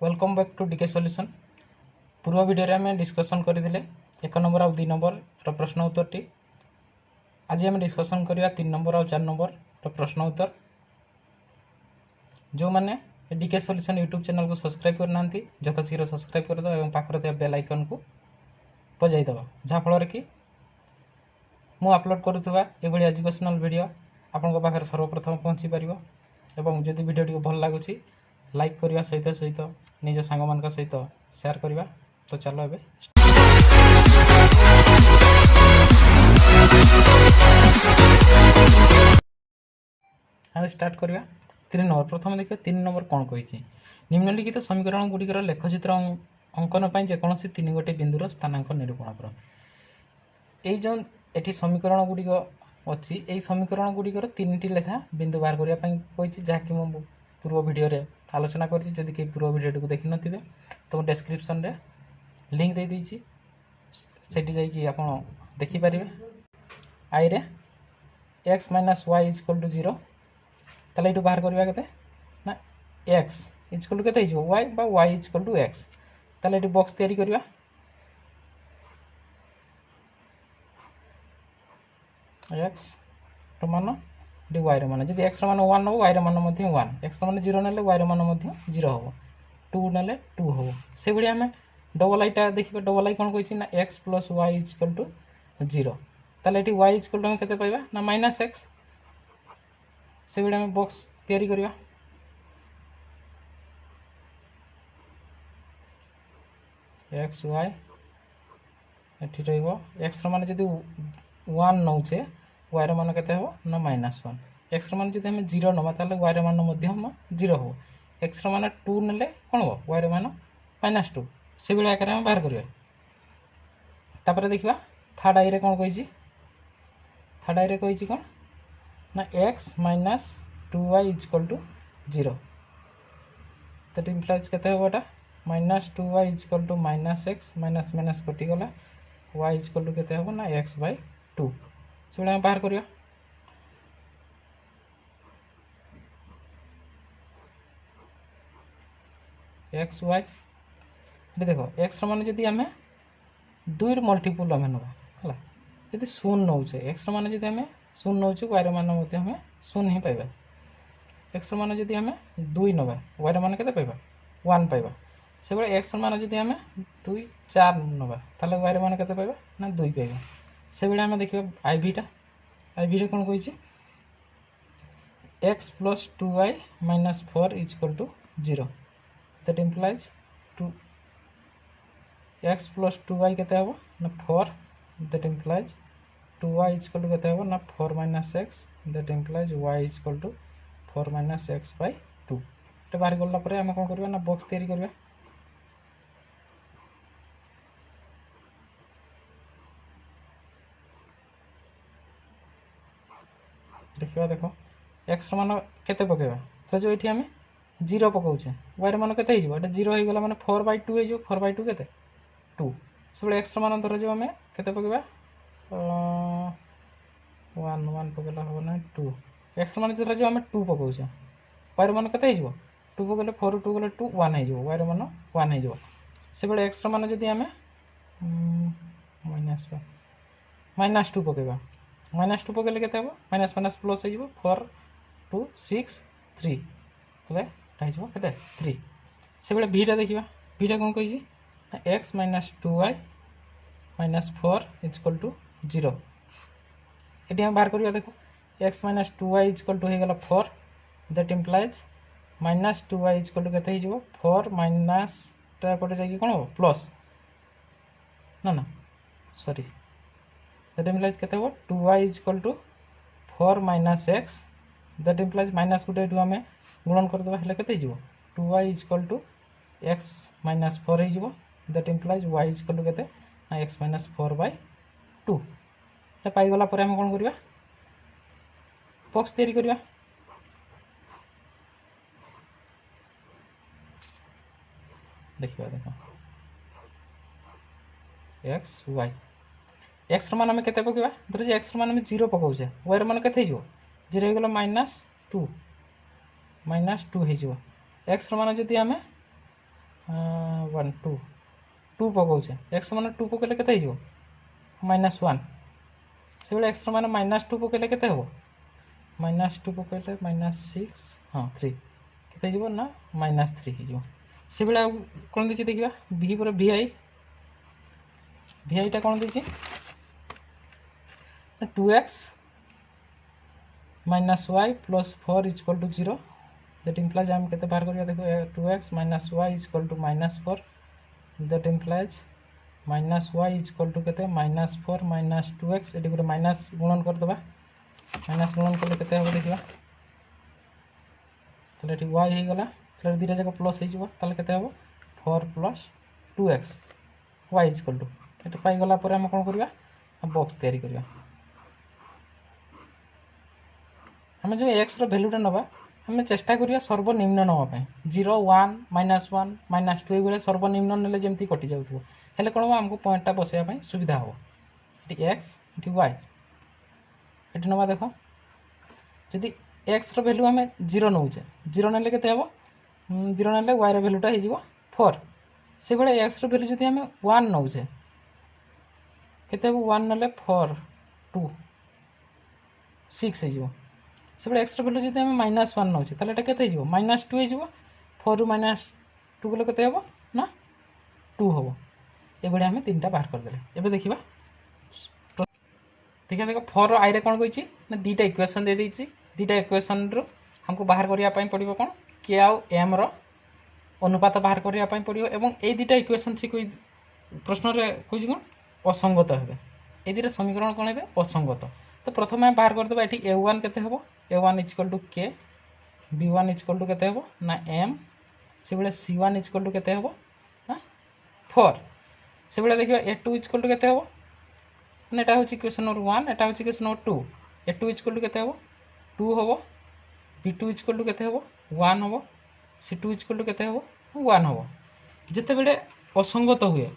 Welcome back to DK solution. पूर्व video रे हमें डिस्कशन करथिले 1 नंबर और 2 नंबर रो प्रश्न उत्तर टी। आज हम डिस्कशन करिया 3 नंबर और 4 नंबर रो प्रश्न उत्तर। जो माने डीके सॉल्यूशन यूट्यूब चैनल को सब्सक्राइब करनांती जथा शीघ्र सब्सक्राइब कर दो एवं पाखरे थे बेल आइकन को बजाई दबा जहा फल कि मु अपलोड करूथबा एभली एजुकेशनल वीडियो आपन को पाखरे सर्वप्रथम पहुंची परिबो। एवं जदि वीडियो टी भल लागुची लाइक करने सहित निज सांग मान सहित शेयर करवा। तो चलो ए स्टार्ट करवा। 3 नंबर प्रथम देखिए 3 नंबर कौन कही निम्नलिखित समीकरण गुड़िकर लेखचित्र अंकन पर जेकोसी 3 गोटे बिंदुर स्थानांक निरूपण कर। ये जो ये समीकरण गुड़िक अच्छी यही समीकरण गुड़िकर 3टी लेखा बिंदु बाहर करने जहाँकि मु पूर्व वीडियो रे आलोचना कर पूर्व वीडियो को देखी नथिबे तो डिस्क्रिप्शन रे लिंक दे दीची सेठी जाई आप देखि पारिबे। आई रे x - y = 0 तले इटु बाहर करबा केते ना x = केते हिजो y बा y = x तले इटु बॉक्स तयारी करबा। x तो मान y रो मान जदि x रो मान 1 हो y रो मान मध्ये 1 x रो मान 0 नेले y रो मान मध्ये 0 हो 2 नेले 2 हो। से बडी हमें डबल आईटा देखिबे। डबल आई कोन कहछि ना x + y = 0 तले एटी y = हम केते पाइबा ना -x। से बडी हमें बॉक्स तयारी करबा। x y एठी रहइबो x रो मान जदि 1 नउछे y रो मान केते हो ना -1 x रो मान जदि हम 0 नबा ताले y रो मान मध्ये हम 0 हो x रो मान 2 नेले कोन हो y रो मान -2 से बेले आकार हम बाहर करिया। तापर देखिबा थर्ड आई रे कोन कहिछि थर्ड आई रे कहिछि कोन ना x - 2y = 0 दैट इंप्लाइज केते होबटा -2y = -x माइनस माइनस कटि गला y = केते होबो ना x/2 से बेले हम बाहर करिया। एक्स वाई ये देखो एक्स मान जदि आम 2 मल्टीपुल आम नवा है जदि 0 नौचे एक्स मान जदि आम 0 नौचे वाई मान हमें 0 ही पाइबा। एक्स मान जदि आम 2 नवा वाई मान के पाइबा 1 पाइबा। से बड़े एक्स मान जदि आम 2 4 नवा ताले वाई मान के पाइबा ना 2 पाइबा। से बेले आम देखिबा आईभिटा आईभिटा कौन कही x + 2y - 4 = 0 that implies 2 x + 2y केते हबो ना 4 that implies 2y = केते हबो ना 4 - x that implies y = 4 - x/2 तो बाहर गला परे हम कोन करबा ना बॉक्स तयारी करबा। देखिबा देखो x मान केते पकेबा तो जो एठी हमें 0 पकाउछे y मान केते हिजबो एटा 0 हो गेला माने 4/2 हिजबो 4/2 केते 2 सबले x मान धर जो हमें केते पकेबा 1 1 पकेला हो ना 2 x मान धर जो हमें 2 पकाउछे y मान केते हिजबो 2 पकेले 4 2 गेले 2 1 हिजबो y मान 1 हिजबो। सबले x मान जदि हमें -2 पकेबा -2 पकेले केते हबो माइनस माइनस प्लस हिजबो 4 2 6 3 तले हिजबो केते 3। से बेले भीटा देखिबा भीटा कोन कहिछि x - 2y - 4 = 0 एटी हम बाहर करिया। देखो x - 2y = हे गेला 4 दैट इंप्लाइज -2y = केते हिजबो 4 माइनस ता पटे जाई कोन हो प्लस ना ना सॉरी दैट इंप्लाइज केते हो 2y = 4 - x that implies minus गुटे टू हमें गुणन कर देबा हेले केते हिजबो 2y = x - 4 हिजबो दैट इंप्लाइज y = केते ना x - 4/2 ते पाई गला परे हम कोन करबा बॉक्स तयारी करबा। देखिबा देखो x y x मान हमें केते पकेबा धर जे x मान हमें 0 पकाउछे y मान केते हिजबो 0 हो गेला -2 -2 हिजबो। x मान जदि हमें 1 2 2 पकाउछे x मान 2 पकेले केते हिजो -1 से बेले x मान -2 पकेले केते हो -2 पकेले -6 हाँ 3 केते हिजो ना -3 हिजो से बेले कोन दिछि देखिबा v पर vi टा कोन दिछि 2x -y + 4 = 0 that implies हम केते बाहर करिया देखो 2x - y = -4 that implies -y = केते -4 - 2x एटी गुरे माइनस गुणन कर दबा माइनस गुणन करले केते हो देखिबा तले एटी y हे गला तले दिटा जक प्लस हे जिवो तले केते हो 4 + 2x y = एटी पाई गला पर हम कोन करिया बॉक्स तयारी करिया हम जो x रो वैल्यूटा नबा हम चेष्टा करिया सर्वनिम्न नवा पय 0 1 -1 -2 बेले सर्वनिम्न नेले जेमती कटि जाउथबो हेले कोन हमको पॉइंटटा बसैया पय सुविधा हो eighty x eighty y eighty नबा देखो यदि x रो वैल्यू हम 0 नउचे 0 नेले केते हबो 0 नेले y रो वैल्यूटा हे जिवो 4 से बेले x रो वैल्यू जदि हम 1 नउचे केते हबो 1 नेले 4 2 6 हे जिवो से बेले x रो वैल्यू जदि हम -1 नउचे ताले एटा केते हिजो -2 हे जिवो 4 रु -2 गले केते हबो ना 2 हबो ए बडे हम तीनटा बाहर कर देले एबे देखिबा ठीक है देखो 4 रो i रे कोन कहिछि ना दीटा इक्वेशन दे देछि दीटा इक्वेशन रो हमको बाहर करिया पय पड़िबो कोन k आ m रो अनुपात बाहर करिया पय पड़िबो एवं ए दीटा इक्वेशन से कोई प्रश्न रे कहिछि कोन असंगत हेबे ए दीटा समीकरण कोन हेबे असंगत तो प्रथम हम बाहर कर देबा एठी a1 केते हबो a1 = k b1 = केते हबो ना m से बेले c1 = केते हबो ना 4 से बेले देखिबा a2 = केते हबो ना एटा होछि इक्वेशन नंबर 1 एटा होछि इक्वेशन नंबर 2 a2 = केते हबो 2 हबो b2 = केते हबो 1 हबो c2 = केते हबो 1 हबो जते बेले असंगत हुए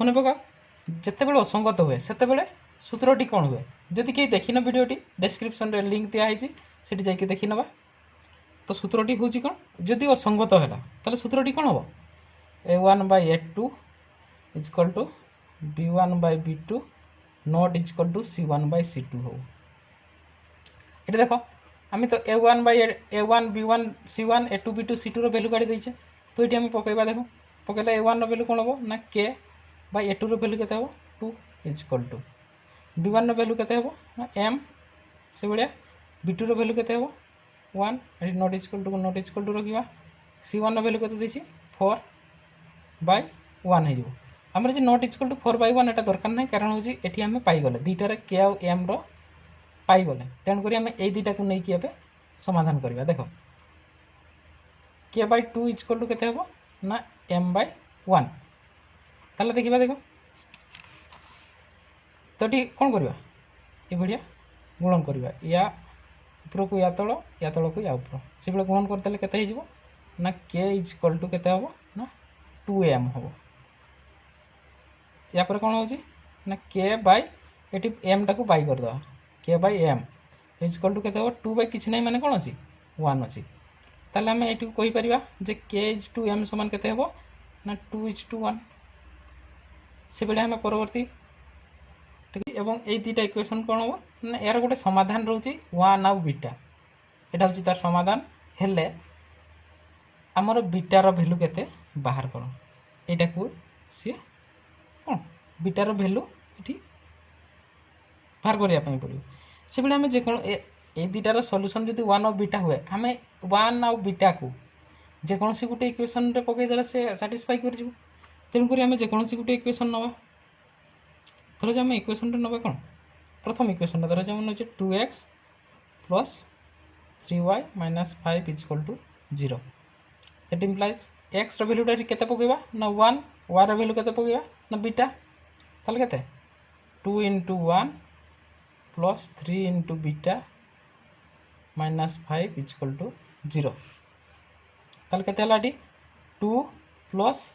मने पका जते बेले असंगत हुए सेते बेले सूत्रटी कोन हुए जदि के देखिन वीडियोटी डिस्क्रिप्शन रे लिंक दिया है सेठी जाई के देखि नबा तो सूत्रटी होची कोन जदि असंगत हैला ताले सूत्रटी कोन हबो a1/a2 = b1/b2 not = c1/c2 हो एटा देखो आमी तो a1 b1 c1 a2 b2 c2 रो वैल्यू काढी दैछे तो एटी हम पकेबा देखो पकेला a1 रो वैल्यू कोन हबो ना k/a2 रो वैल्यू केते हबो 2 = b1 रो वैल्यू केते हबो ना m से बडिया b2 रो वैल्यू केते हबो 1 एटी नॉट = रखिबा c1 रो वैल्यू केते देछि 4/1 हे जिवो हमर जे नॉट = 4/1 एटा दरकार नै कारण होछि एठी हम पाई गले दीटा रे k आ m रो पाई गले तेन करी हम ए दीटा को नै कि एबे समाधान करबा देखो k/2 = केते हबो ना m/1 ताले देखिबा देखो तो टी कोन करबा ए बढ़िया गुणन करबा या ऊपर को या तळ को या ऊपर से बेले गुणन कर देले केते हे जिवो ना k = केते हबो ना 2m हबो या पर कोन होजी ना k/ एटी m टा को बाई कर दवा k/m = केते हबो 2 / किछ नै माने कोन अछि 1 अछि ताले हम एटी कहि परिबा जे k = m समान केते हबो ना 2:1 से बेले हम परवर्ती ठीक एवं ए दीटा इक्वेशन कोन हो ना यार गोटे समाधान रहउची 1 आ बीटा एटा होची तार समाधान हेले हमर बीटा रो वैल्यू केते बाहर करो एटा को से कोन बीटा रो वैल्यू एठी बाहर करिया पई पड़ियो से बेले हम जे कोन ए दीटा रो सॉल्यूशन जदी 1 आ बीटा हुए हमें 1 आ बीटा को जे कोनसी गुटे इक्वेशन रे पके देला से सैटिस्फाई कर जिवो तेन करी हम जे कोनसी गुटे इक्वेशन नबा धरो जे हम इक्वेशन रे नबा कोन प्रथम इक्वेशन धरो जे हम 2x + 3y - 5 = 0 that implies x रो वैल्यू टा केते पकेबा ना 1 y रो वैल्यू केते पकेबा ना बीटा ताले केते 2 * 1 + 3 * बीटा - 5 = 0 ताले केते हलाटी 2 +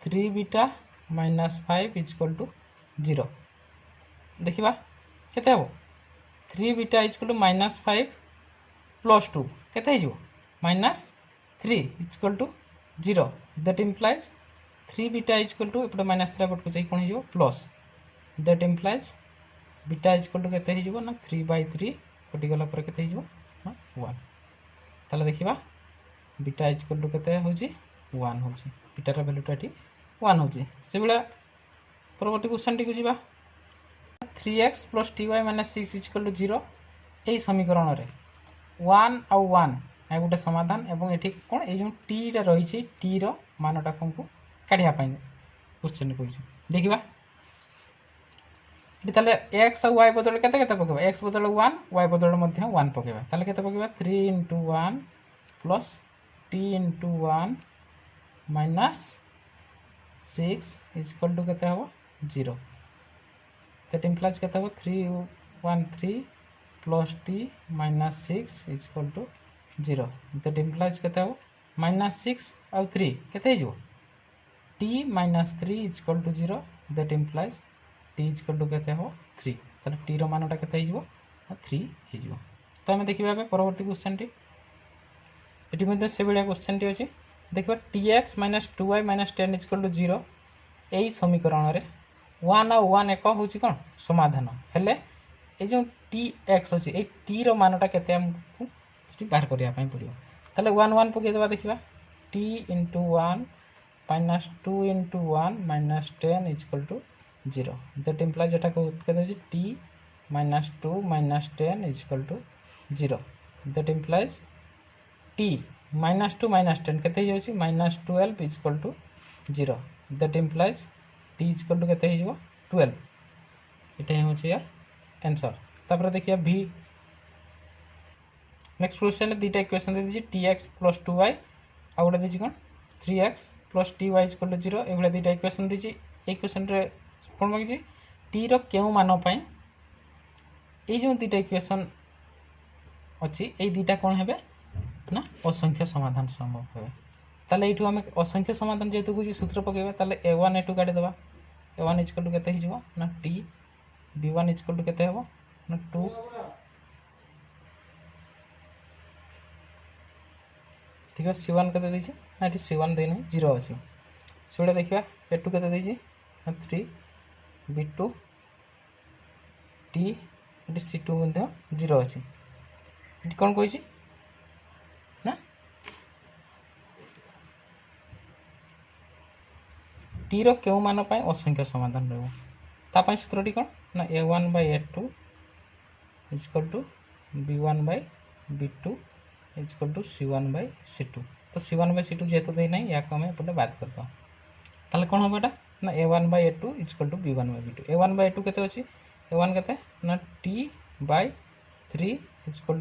3 बीटा - 5 = 0 देखिबा केते हो 3 बीटा = -5 + 2 केते हिजो -3 = 0 that implies 3 beta is equal to एपटे माइनस 3 पटको जाई कोन हो plus that implies beta is equal to केते हो ना 3/3 कटि गला पर केते हो ना 1 ताले देखिबा बीटा इज इक्वल टू केते होची 1 होची बीटा रा वैल्यूटा ठी 1 होची से बेला परवर्ती क्वेश्चन टी को जीवा 3x + ty - 6 = 0 एई समीकरण रे 1 आउ 1 आ गोटे समाधान एवं एठी कोन ए जो t रे रही छि t रो मानटा कोनकु काढिया पाई क्वेश्चन को देखिबा एठी ताले x और y बदल केते केते पकेबा x बदल 1 y बदल मध्ये 1 पकेबा ताले केते पकेबा 3 * 1 + t * 1 - 6 = केते हो 0 that implies केते हो 313 plus t minus 6 equal to 0 that implies केते हो -6 और 3 केते हिजो t minus 3 equal to 0 that implies t equal to केते हो 3 ताले t रो मानटा केते हिजो 3 हिजो तो हम देखिबा बे परवर्ती क्वेश्चन टी एटी मध्ये से बेलिया क्वेश्चन टी अछि देखिबा tx minus 2y minus 10 equal to 0 एई समीकरण रे 1 और 1 एक होची कोन समाधान हेले ए जो tx अछि ए t रो मानटा केते हमकु बाहर करिया पई पड़ियो ताले 1 1 पके देबा देखिबा t * 1 minus 2 * 1 minus 10 equal to 0 that implies एटा को केते अछि t minus 2 minus 10 equal to 0 that implies t minus 2 minus 10 केते होछि minus 12 equal to 0 that implies t equal to केते हिजो 12 एटा होछि यार आंसर तापर देखिया v नेक्स्ट क्वेश्चन ले दीटा इक्वेशन दे दिछि tx + 2y आ गोटे दिछि कोन 3x + ty = 0 एबले दीटा इक्वेशन दिछि ए क्वेश्चन रे कोन मागिछि t रो केउ मान पई ए जो दीटा इक्वेशन अछि ए दीटा कोन हेबे ना असंख्य समाधान संभव हेबे ताले एठू हम असंख्य समाधान जेतु कुछि सूत्र पकेबा ताले a1 a2 काटि देबा a1 = केते हिजो ना t b1 = केते हेबो ना 2 ठीक है c1 केते दिछि ना एठी c1 देनी 0 अछि सेबेला देखिबा a2 केते दिछि ना 3 b2 t एठी c2 मध्ये 0 अछि एठी कोन कहिछि ना t रो केउ मान पय असंख्य समाधान रहबो ता पय सूत्रटी कोन ना a1/a2 = b1/b2 = c1/c2 तो c1/c2 जेतो दे नै या को हम एपटे बात करबा ताले कोन होबेटा ना a1/a2 = b1/b2 a1/a2 केते अछि a1 केते ना t/3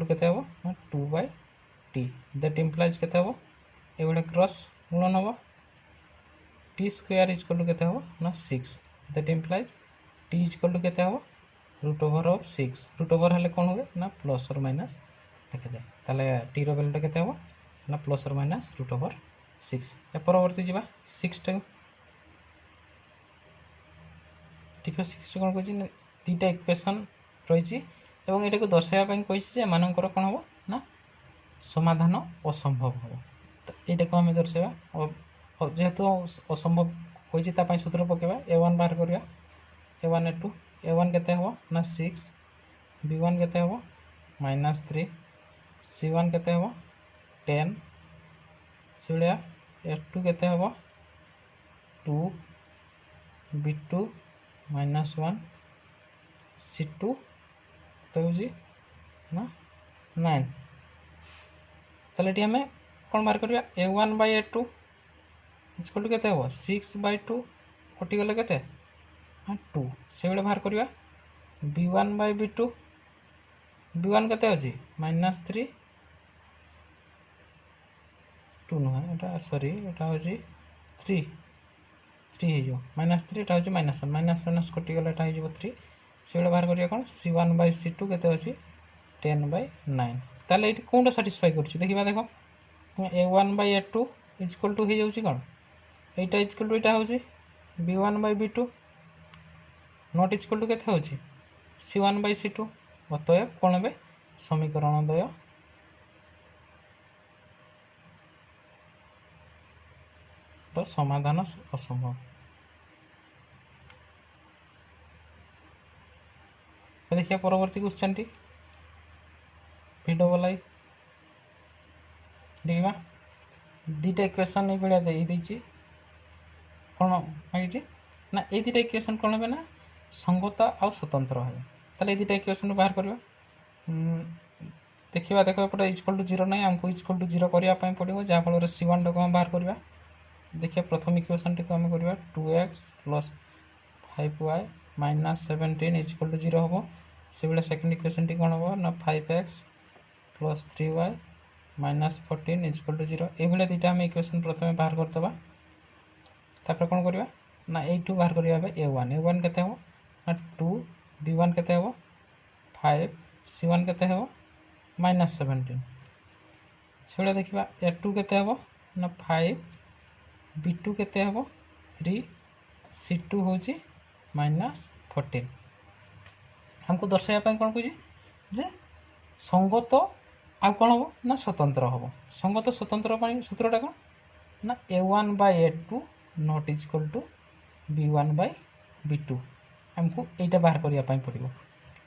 = केते हो ना 2/t दैट इंप्लाइज केते हो एबडे क्रॉस गुणन हो t स्क्वायर = केते हो ना 6 दैट इंप्लाइज t = केते हो √6 √, हेले कोन होबे ना प्लस और माइनस लिखा जाए ताले t रो वैल्यूटा केते हो ना प्लस और माइनस √6 ए परवर्ती जिबा 6 टा ठीक है 6 कोन कहछि तीटा इक्वेशन रहिछि एवं एटा को दर्शाया पई कहिछि जे मानकर कोन हो ना समाधान असंभव हो तो एटा को हम दर्शाया और जेहेतु असंभव कहिछि ता पई सूत्र पकेबा a1 बाहर करिया a1 a2 a1 केते हो ना 6 b1 केते हो -3 c1 केते हो 10 सेलिया f2 केते हो 2 b2 -1 c2 तो जी ना 9 ताले एटी हमें कोन बाहर करिया a1/a2 = केते हो 6/2 कटि गेले केते हां 2 सेबेले बाहर करिया b1/b2 b1 केते अछि -3 2 न एटा सॉरी एटा होछि 3 3 हिजो -3 एटा होछि -1 माइनस कटि गेले एटा हिजो 3 सेबेले बाहर करिया कोन c1/c2 केते अछि 10/9 ताले एटी कोनटा सैटिस्फाई करछि देखिबा देखो a1/a2 = hey जाउछि cone Etah equal to एटा होछि b1/b2 नॉट इक्वल टू केते होछि c1/c2 अतएव कोन हेबे समीकरण द्वय समाधान असंभव। देखिए परवर्ती क्वेश्चन टी डबल आई देखा दुटा इक्वेशन ये भाया देती कौन मांगी ना ये दुटा इक्वेशन कौन है ना संगत आ स्वतंत्र है ताले ये दुटा इक्वेशन बाहर करवा देखा देख एपटे इक्वल टू 0 ना आमको इक्वल टू 0 करने पड़ो जहाँफल C1 टाक बाहर करवा देखिए प्रथम इक्वेशन टी आम करवा 2x plus 5y minus 17 equal to 0 हम से भाई सेकेंड इक्वेशन टी कौन हम ना 5x plus 3y minus 14 equal to 0 ये दुटा आम इक्वेशन प्रथम बाहर करदे तापर कौन करवा ना यू बाहर करवा a1 केते हो ना 2 b1 केते हो 5 c1 केते हो माइनस 17 से देखा a2 केते हो ना 5 b2 केते हो 3 c2 होची माइनस 14 हमको दर्शाइबा कौन कह जे संगत आ कौन हम ना स्वतंत्र हम संगत स्वतंत्र सूत्रटा कौन ना a1 by a2 not equal to b1 by b2 हमको यहाँ बाहर करने पड़ो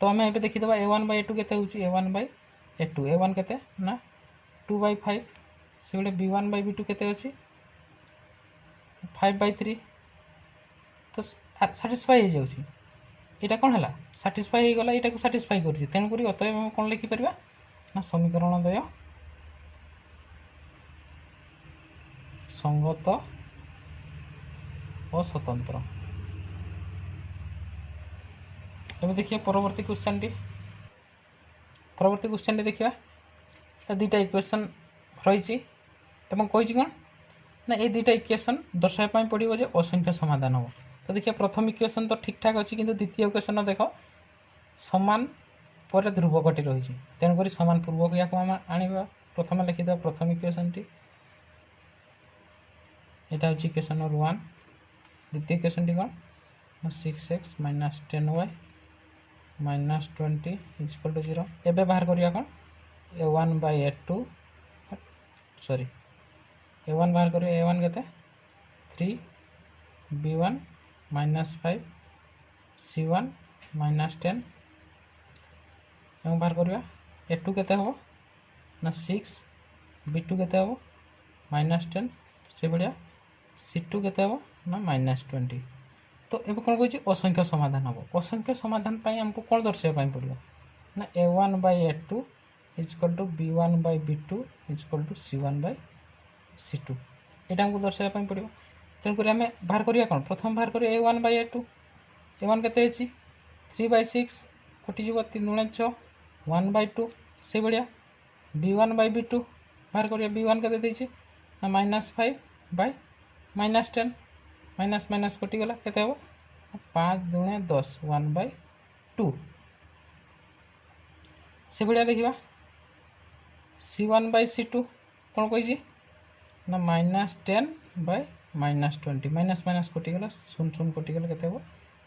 तो आम ए देखीद a1 by a2 के a1 by a2 a1 के ना 2 by 5 से b1 by b2 के 5 by 3 तो साटिस्फाई हो जाऊँगी यहाँ कौन है साटिस्फाई हो गला यहाँ को साटिस्फाई कर तेणुक अतएव हम कौन लिखिपर ना समीकरण द्वय संगत और स्वतंत्र। अब देखिए परवर्ती क्वेश्चन टी देखिए दुटा इक्वेशन रही कही कौन ना ये दुटा इक्वेशन दर्शाइबा पड़ो जे असंख्य समाधान हम तो देखिए प्रथम इक्वेशन तो ठीक ठाक अच्छी किंतु द्वितीय इक्वेशन देख समान पर ध्रुवकटी रही तेणुक समान पूर्वक या आने प्रथम लिखिद प्रथम इक्वेशन टी यहाँ हूँ इक्वेशन नंबर 1 द्वितीय इक्वेशन टी कौन 6x minus 10y minus 20 equal to 0 एवं बाहर करिया कौन a1 by a2 sorry a1 बाहर करिया a1 केते 3 b1 माइनस 5 c1 माइनस 10 एवं बाहर करिया a2 केते हो ना 6 b2 केते हो माइनस 10 से भाया c2 केते हो ना माइनस 20 तो ये कौन कही असंख्य समाधान हम असंख्य समाधान हमको कौन दर्शाइबा पड़ो ना a1 by a2 equal to b1 by b2 equal to c1 by c2 यहाँ हमको दर्शाइबा पड़ो तेणुक आम बाहर करिया कौन प्रथम बाहर करिया a1 by a2 a1 केते 3 by 6 कटिज 3 गुणे 6 1 by 2 से भाया b1 by b2 बाहर करिया b1 केते ना minus 5 by minus 10 minus minus कटिगला केते हो 5 गुणे 10 1 by 2 से भाया देखा c1 by c2 कौन कही ना minus 10 by minus 20 minus minus कटिगला 0 कटिगला केते हो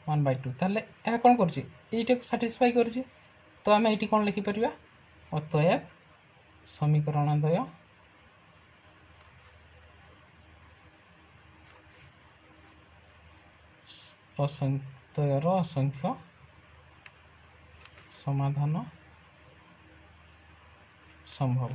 1 by 2 ताले यह कौन कर साटिस्फाई कर तो आम ये कौन लिखिपर अतएव समीकरण द्वय असंख्य समाधान संभव।